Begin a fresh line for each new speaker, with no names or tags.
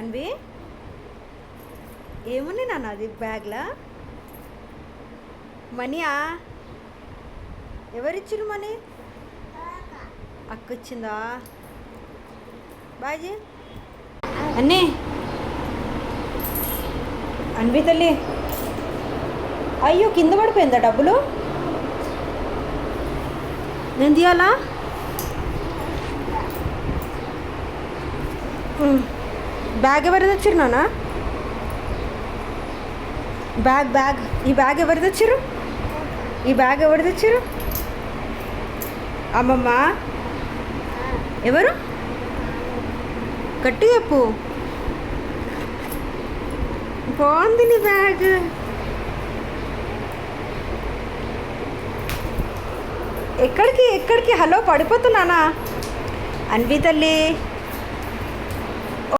అన్వి ఏముంది నాన్న అది బ్యాగ్లా? మనీయా? ఎవరిచ్చిరు మనీ? అక్క ఇచ్చిందా? బాజీ అన్నీ అన్వి తల్లి, అయ్యో కింద పడిపోయిందా డబ్బులు? నేను తీయాలా? బ్యాగ్ ఎవరు తెచ్చిరు నాన్న? బ్యాగ్ ఈ బ్యాగ్ ఎవరు తెచ్చిరు? ఈ బ్యాగ్ ఎవరు తెచ్చిరు? అమ్మమ్మ? ఎవరు? గట్టి చెప్పు. బాగుంది నీ బ్యాగ్. ఎక్కడికి హలో పడిపోతున్నానా? అన్వి తల్లి